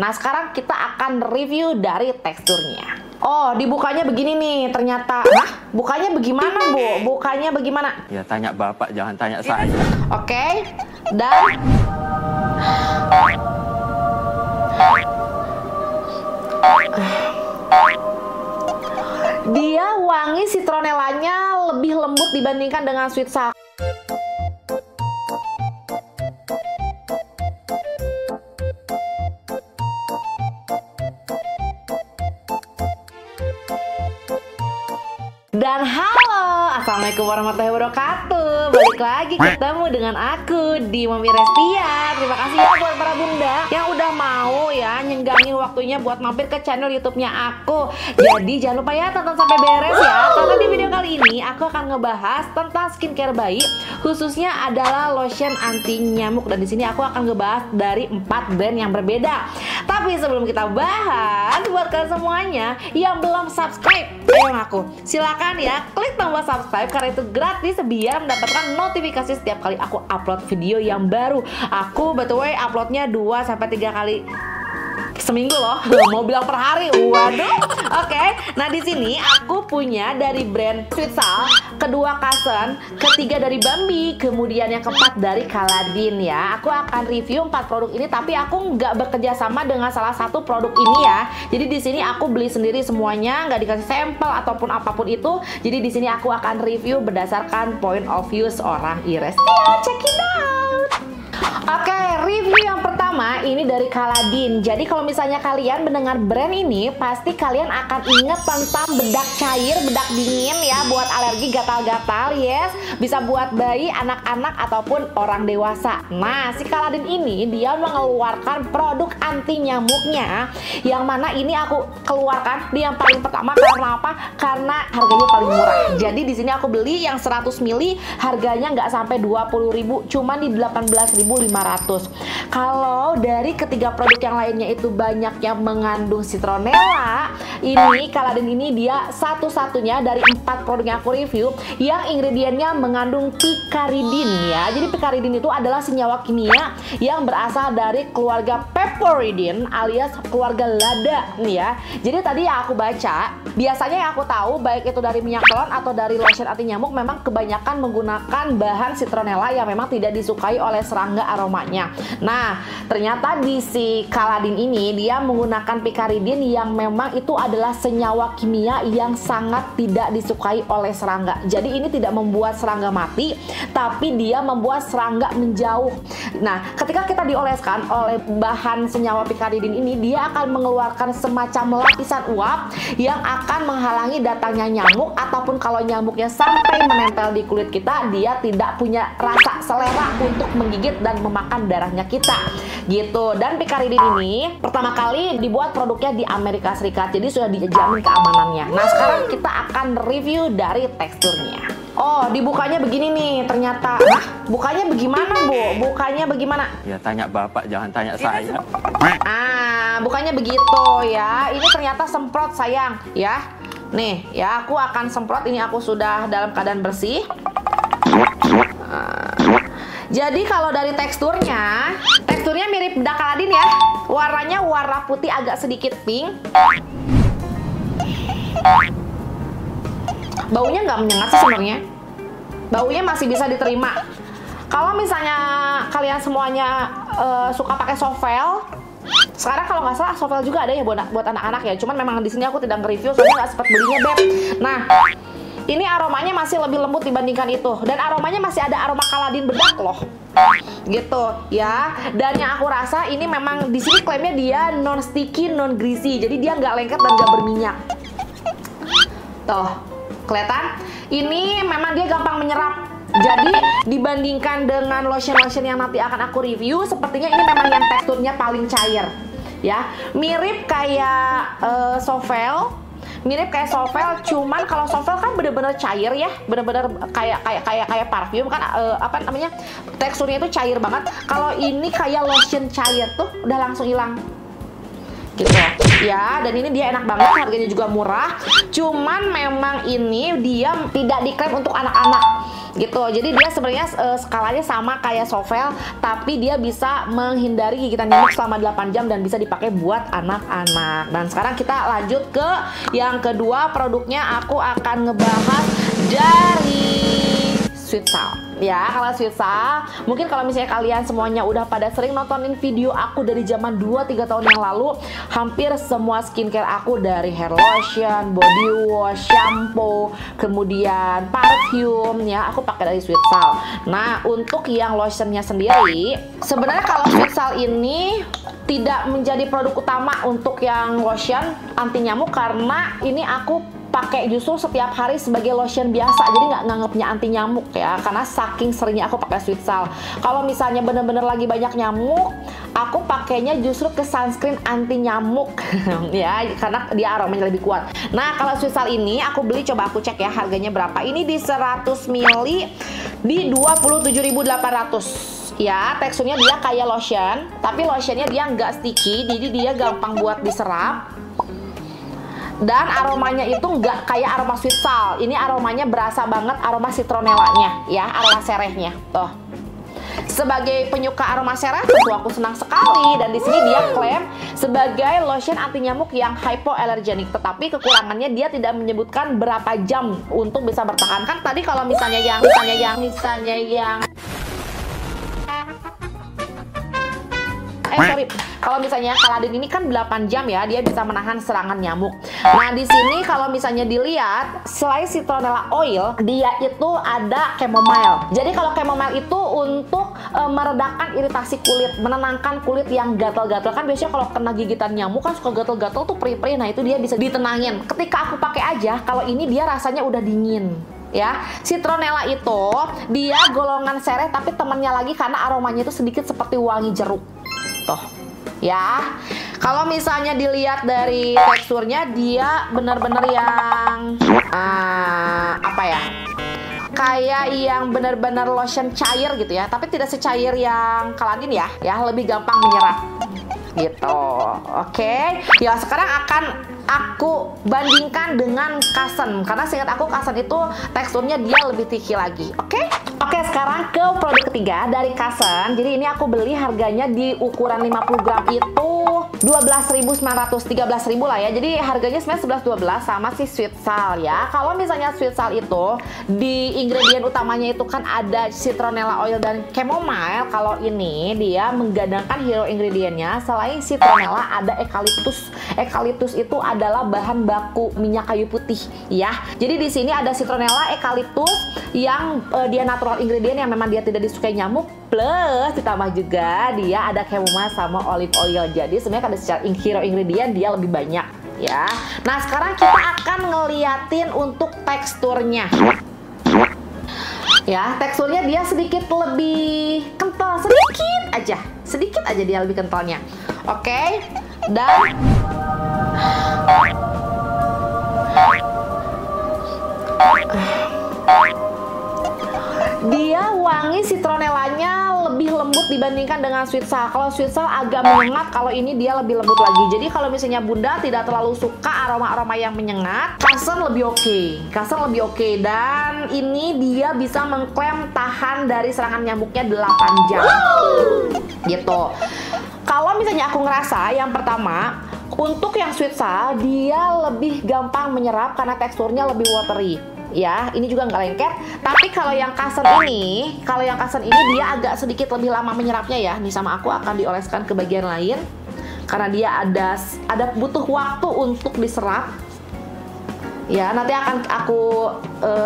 Nah, sekarang kita akan review dari teksturnya. Oh, dibukanya begini nih ternyata. Hah? Bukanya bagaimana, Bu? Bukanya bagaimana? Ya tanya Bapak, jangan tanya saya. Oke. Dan dia wangi citronellanya lebih lembut dibandingkan dengan sweet sour. Dan halo, assalamualaikum warahmatullahi wabarakatuh. Balik lagi ketemu dengan aku di Mami Restia. Terima kasih ya buat para bunda yang udah mau ya nyenggangin waktunya buat mampir ke channel YouTube-nya aku. Jadi jangan lupa ya tonton sampai beres ya, karena di video kali ini aku akan ngebahas tentang skincare bayi, khususnya adalah lotion anti nyamuk. Dan di sini aku akan ngebahas dari 4 brand yang berbeda. Tapi sebelum kita bahas, buat kalian semuanya yang belum subscribe channel aku, silakan ya klik tombol subscribe karena itu gratis biar mendapatkan notifikasi setiap kali aku upload video yang baru. Aku by uploadnya 2-3 kali seminggu loh, mau bilang per hari. Waduh. Oke. Nah, di sini aku punya dari brand Sweet Sal, kedua Kasen, ketiga dari Bambi, kemudian yang keempat dari Kaladin ya. Aku akan review 4 produk ini, tapi aku nggak bekerja sama dengan salah satu produk ini ya. Jadi di sini aku beli sendiri semuanya, nggak dikasih sampel ataupun apapun itu. Jadi di sini aku akan review berdasarkan point of view seorang Ires. Check it out. Oke, review yang pertama ini dari Kaladin. Jadi kalau misalnya kalian mendengar brand ini, pasti kalian akan ingat tentang bedak cair, bedak dingin ya, buat alergi gatal-gatal, yes. Bisa buat bayi, anak-anak ataupun orang dewasa. Nah, si Kaladin ini dia mengeluarkan produk anti nyamuknya, yang mana ini aku keluarkan di yang paling pertama karena apa? Karena harganya paling murah. Jadi di sini aku beli yang 100 ml harganya nggak sampai 20.000, cuman di 18.500. Kalau dari ketiga produk yang lainnya itu banyak yang mengandung citronella, ini Kaladin ini dia satu-satunya dari 4 produk yang aku review yang ingredientnya mengandung picaridin ya. Jadi picaridin itu adalah senyawa kimia yang berasal dari keluarga piperidin alias keluarga lada nih ya. Jadi tadi yang aku baca, biasanya yang aku tahu baik itu dari minyak telon atau dari lotion anti nyamuk memang kebanyakan menggunakan bahan citronella yang memang tidak disukai oleh serangga aromanya. Nah, ternyata di si Kaladin ini dia menggunakan picaridin yang memang itu adalah senyawa kimia yang sangat tidak disukai oleh serangga. Jadi ini tidak membuat serangga mati, tapi dia membuat serangga menjauh. Nah, ketika kita dioleskan oleh bahan senyawa picaridin ini, dia akan mengeluarkan semacam lapisan uap yang akan menghalangi datangnya nyamuk, ataupun kalau nyamuknya sampai menempel di kulit kita, dia tidak punya rasa selera untuk menggigit dan memakan darahnya kita gitu. Dan picaridin ini pertama kali dibuat produknya di Amerika Serikat, jadi sudah dijamin keamanannya. Nah, sekarang kita akan review dari teksturnya. Oh, dibukanya begini nih ternyata. Nah, bukanya bagaimana, Bu? Bukanya bagaimana? Ya tanya Bapak, jangan tanya saya. Bukanya begitu ya. Ini ternyata semprot sayang ya. Nih ya, aku akan semprot. Ini aku sudah dalam keadaan bersih. Jadi kalau dari teksturnya mirip bedak Kaladin ya. Warnanya warna putih agak sedikit pink. Baunya nggak menyengat sih sebenarnya. Baunya masih bisa diterima. Kalau misalnya kalian semuanya suka pakai sovel, sekarang kalau nggak salah sovel juga ada ya buat anak-anak ya. Cuman memang di sini aku tidak nge-review soalnya nggak sempat belinya, Beb. Nah, ini aromanya masih lebih lembut dibandingkan itu, dan aromanya masih ada aroma Kaladin bedak loh, gitu ya. Dan yang aku rasa ini memang di sini klaimnya dia non sticky, non greasy, jadi dia nggak lengket dan nggak berminyak. Tuh, kelihatan? Ini memang dia gampang menyerap. Jadi dibandingkan dengan lotion-lotion yang nanti akan aku review, sepertinya ini memang yang teksturnya paling cair, ya. Mirip kayak sovel. Mirip kayak sovel, cuman kalau sovel kan bener-bener cair ya, bener-bener kayak parfum kan, apa namanya, teksturnya itu cair banget. Kalau ini kayak lotion cair tuh udah langsung hilang gitu ya. Dan ini dia enak banget, harganya juga murah. Cuman memang ini dia tidak diklaim untuk anak-anak gitu. Jadi dia sebenarnya skalanya sama kayak Sovel, tapi dia bisa menghindari gigitan nyamuk selama 8 jam dan bisa dipakai buat anak-anak. Dan sekarang kita lanjut ke yang kedua produknya. Aku akan ngebahas dari Sweet Sal. Ya, kalau Sweet Sal, mungkin kalau misalnya kalian semuanya udah pada sering nontonin video aku dari zaman 2-3 tahun yang lalu, hampir semua skincare aku dari hair lotion, body wash, shampoo, kemudian parfum ya, aku pakai dari Sweet Sal. Nah, untuk yang lotionnya sendiri, sebenarnya kalau Sweet Sal ini tidak menjadi produk utama untuk yang lotion anti nyamuk, karena ini aku pakai justru setiap hari sebagai lotion biasa, jadi nggak nganggapnya anti nyamuk ya, karena saking seringnya aku pakai Sweet Sal. Kalau misalnya bener-bener lagi banyak nyamuk, aku pakainya justru ke sunscreen anti nyamuk ya, karena dia aromanya lebih kuat. Nah, kalau Sweet Sal ini aku beli, coba aku cek ya harganya berapa. Ini di 100 ml di 27.800 ya. Teksturnya dia kayak lotion, tapi lotionnya dia nggak sticky, jadi dia gampang buat diserap. Dan aromanya itu nggak kayak aroma Sweet Sal. Ini aromanya berasa banget aroma citronellanya ya, aroma serehnya. Tuh. Sebagai penyuka aroma sereh, tentu aku senang sekali. Dan di sini dia klaim sebagai lotion anti nyamuk yang hypoallergenic. Tetapi kekurangannya dia tidak menyebutkan berapa jam untuk bisa bertahan. Kan tadi kalau misalnya yang sorry, kalau misalnya Caladin ini kan 8 jam ya, dia bisa menahan serangan nyamuk. Nah, di sini kalau misalnya dilihat, selain citronella oil, dia itu ada chamomile. Jadi kalau chamomile itu untuk meredakan iritasi kulit, menenangkan kulit yang gatal-gatal. Kan biasanya kalau kena gigitan nyamuk kan suka gatal-gatal tuh, perih-perih. Nah, itu dia bisa ditenangin. Ketika aku pakai aja, kalau ini dia rasanya udah dingin. Ya, citronella itu dia golongan sereh, tapi temannya lagi karena aromanya itu sedikit seperti wangi jeruk. Tuh, ya. Kalau misalnya dilihat dari teksturnya, dia bener-bener yang apa ya? Kayak yang bener-bener lotion cair gitu ya, tapi tidak secair yang Caladin ya, lebih gampang menyerap gitu. Oke. Ya, sekarang akan aku bandingkan dengan Kasen, karena seingat aku Kasen itu teksturnya dia lebih sticky lagi. Oke, sekarang ke produk ketiga dari Kasen. Jadi ini aku beli harganya di ukuran 50 gram itu 12.900, 13.000 lah ya. Jadi harganya sebenarnya 11-12 sama si Sweet Sal ya. Kalau misalnya Sweet Sal itu di ingredient utamanya itu kan ada citronella oil dan chamomile. Kalau ini dia menggandengkan hero ingredientnya. Selain citronella ada eucalyptus. Eucalyptus itu adalah bahan baku minyak kayu putih ya. Jadi di sini ada citronella, eucalyptus yang dia natural ingredient yang memang dia tidak disukai nyamuk, plus ditambah juga dia ada chamomile sama olive oil. Jadi sebenarnya kalau secara hero ingredient dia lebih banyak ya. Nah, sekarang kita akan ngeliatin untuk teksturnya. Ya, teksturnya dia sedikit lebih kental, sedikit aja dia lebih kentalnya. Oke. Dan dia wangi citronellanya lebih lembut dibandingkan dengan Sweet Sal. Kalau Sweet Sal agak menyengat, kalau ini dia lebih lembut lagi. Jadi kalau misalnya Bunda tidak terlalu suka aroma-aroma yang menyengat, Kasen lebih oke. Dan ini dia bisa mengklaim tahan dari serangan nyamuknya 8 jam. Gitu. Kalau misalnya aku ngerasa yang pertama, untuk yang Sweet Sal dia lebih gampang menyerap karena teksturnya lebih watery. Ya, ini juga nggak lengket. Tapi kalau yang Kasen ini, dia agak sedikit lebih lama menyerapnya ya. Nih sama aku akan dioleskan ke bagian lain karena dia ada butuh waktu untuk diserap. Ya, nanti akan aku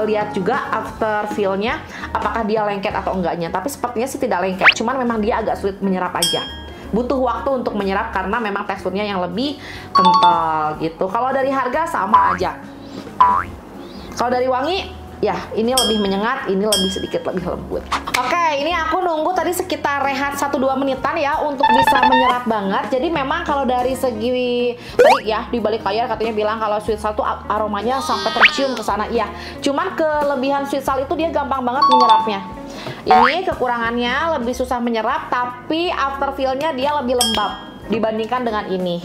lihat juga after feel-nya apakah dia lengket atau enggaknya. Tapi sepertinya sih tidak lengket. Cuman memang dia agak sulit menyerap aja. Butuh waktu untuk menyerap karena memang teksturnya yang lebih kental gitu. Kalau dari harga sama aja. Kalau dari wangi, ya ini lebih menyengat, ini lebih sedikit lebih lembut. Oke, ini aku nunggu tadi sekitar rehat 1-2 menitan ya untuk bisa menyerap banget. Jadi memang kalau dari segi tadi ya di balik layar katanya bilang kalau Sweet Sal tuh aromanya sampai tercium ke sana. Iya, cuman kelebihan Sweet Sal itu dia gampang banget menyerapnya. Ini kekurangannya lebih susah menyerap, tapi after feel-nya dia lebih lembab dibandingkan dengan ini.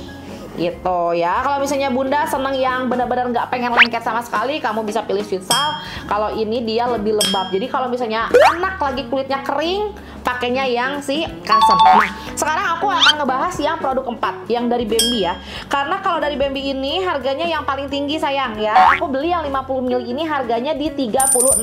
gitu ya. Kalau misalnya bunda seneng yang benar-benar nggak pengen lengket sama sekali, kamu bisa pilih Sweet Sal. Kalau ini dia lebih lembab. Jadi kalau misalnya anak lagi kulitnya kering, pakainya yang si Kasem. Nah, sekarang aku akan ngebahas yang produk 4 yang dari Bambi ya. Karena kalau dari Bambi ini harganya yang paling tinggi sayang ya. Aku beli yang 50 ml ini harganya di 36.000.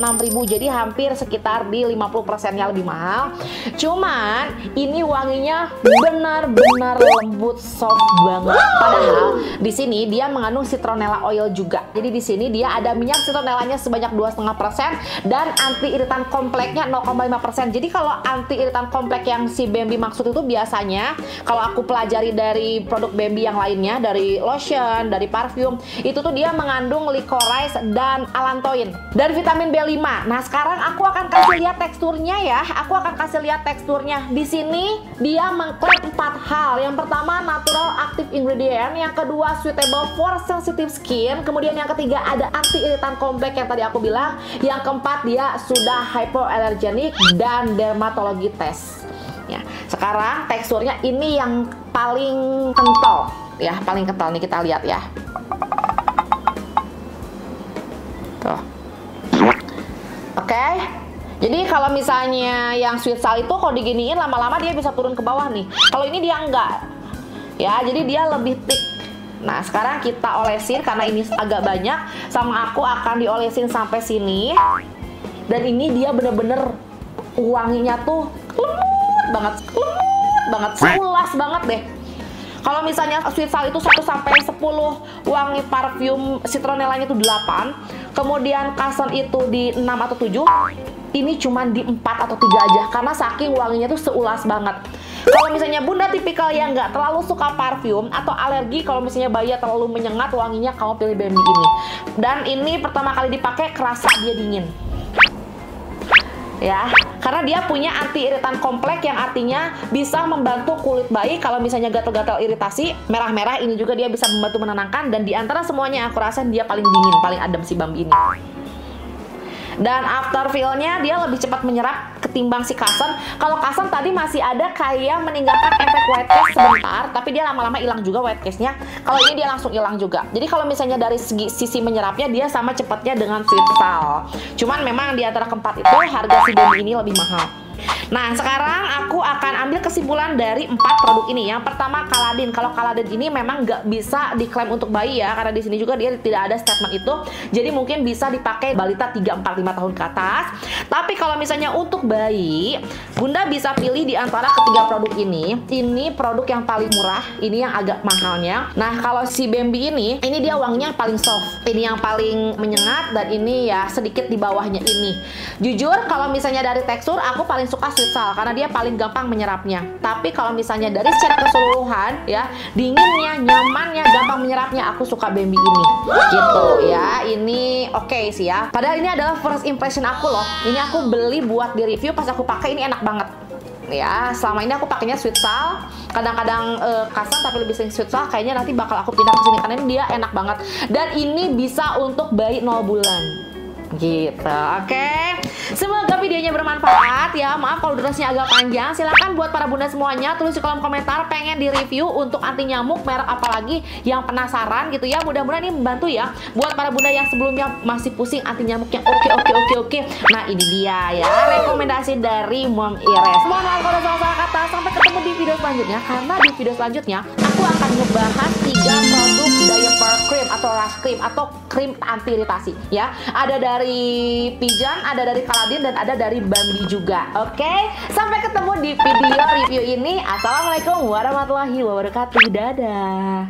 Jadi hampir sekitar di 50%-nya lebih mahal. Cuman ini wanginya benar-benar lembut, soft banget. Padahal di sini dia mengandung citronella oil juga. Jadi di sini dia ada minyak citronellanya sebanyak 2,5% dan anti iritan kompleknya 0,5%. Jadi kalau anti iritan komplek yang si Bambi maksud itu biasanya kalau aku pelajari dari produk Bambi yang lainnya, dari lotion, dari parfum, itu tuh dia mengandung licorice dan allantoin dan vitamin B5. Nah, sekarang aku akan kasih lihat teksturnya ya. Aku akan kasih lihat teksturnya. Di sini dia mengklaim 4 hal. Yang pertama natural active ingredient, yang kedua suitable for sensitive skin, kemudian yang ketiga ada anti iritan komplek yang tadi aku bilang, yang keempat dia sudah hypoallergenic dan dermatologi test. Ya, sekarang teksturnya ini yang paling kental ya, paling kental nih, kita lihat ya. Tuh. Oke. Jadi kalau misalnya yang Sweet Sal itu kalau diginiin lama-lama dia bisa turun ke bawah nih. Kalau ini dia enggak. Ya, jadi dia lebih thick. Nah, sekarang kita olesin karena ini agak banyak, sama aku akan diolesin sampai sini. Dan ini dia bener-bener wanginya tuh lembut banget, selulas banget deh. Kalau misalnya Sweet Sal itu 1 sampai 10 wangi parfum citronellanya itu 8, kemudian Kasem itu di 6 atau 7, ini cuman di 4 atau 3 aja karena saking wanginya tuh seulas banget. Kalau misalnya bunda tipikal yang nggak terlalu suka parfum atau alergi, kalau misalnya bayi terlalu menyengat wanginya, kamu pilih Bambi ini. Dan ini pertama kali dipakai kerasa dia dingin. Ya, karena dia punya anti iritan komplek yang artinya bisa membantu kulit bayi kalau misalnya gatal-gatal iritasi merah-merah, ini juga dia bisa membantu menenangkan. Dan di antara semuanya aku rasa dia paling dingin, paling adem si Bambi ini. Dan after feel-nya dia lebih cepat menyerap ketimbang si Kasem. Kalau Kasem tadi masih ada kayak meninggalkan efek white cast sebentar, tapi dia lama-lama hilang juga white cast-nya. Kalau ini dia langsung hilang juga. Jadi kalau misalnya dari sisi menyerapnya dia sama cepatnya dengan Sweet Sal. Cuman memang di antara keempat itu harga si Bambi ini lebih mahal. Nah, sekarang aku akan ambil kesimpulan dari 4 produk ini. Yang pertama Caladin. Kalau Caladin ini memang nggak bisa diklaim untuk bayi ya, karena di sini juga dia tidak ada statement itu. Jadi mungkin bisa dipakai balita 3, 4, 5 tahun ke atas. Tapi kalau misalnya untuk bayi, bunda bisa pilih di antara ketiga produk ini. Ini produk yang paling murah, ini yang agak mahalnya. Nah, kalau si Bambi ini dia wanginya paling soft. Ini yang paling menyengat, dan ini ya sedikit di bawahnya ini. Jujur kalau misalnya dari tekstur aku paling suka Sweet Sal karena dia paling gampang menyerapnya. Tapi kalau misalnya dari secara keseluruhan ya, dinginnya, nyamannya, gampang menyerapnya, aku suka Bambi ini. Gitu ya. Ini oke sih ya. Padahal ini adalah first impression aku loh. Ini aku beli buat di review, pas aku pakai ini enak banget. Ya, selama ini aku pakainya Sweet Sal, kadang-kadang Kasem, tapi lebih sering Sweet Sal. Kayaknya nanti bakal aku pindah ke sini karena ini dia enak banget. Dan ini bisa untuk bayi 0 bulan. Gitu, oke. Semoga videonya bermanfaat ya. Maaf kalau durasinya agak panjang. Silahkan buat para bunda semuanya tulis di kolom komentar pengen di review untuk anti nyamuk merek apalagi yang penasaran gitu ya. Mudah-mudahan ini membantu ya buat para bunda yang sebelumnya masih pusing anti nyamuk yang oke. Nah, ini dia ya rekomendasi dari Mom Ires. Mohon maaf kalau salah kata. Sampai ketemu di video selanjutnya, karena di video selanjutnya aku akan ngebahas 3 produk diaper cream atau rash cream atau krim anti iritasi ya. Ada dari Pigeon, ada dari Caladin, dan ada dari Bambi juga. Oke, sampai ketemu di video review ini. Assalamualaikum warahmatullahi wabarakatuh. Dadah.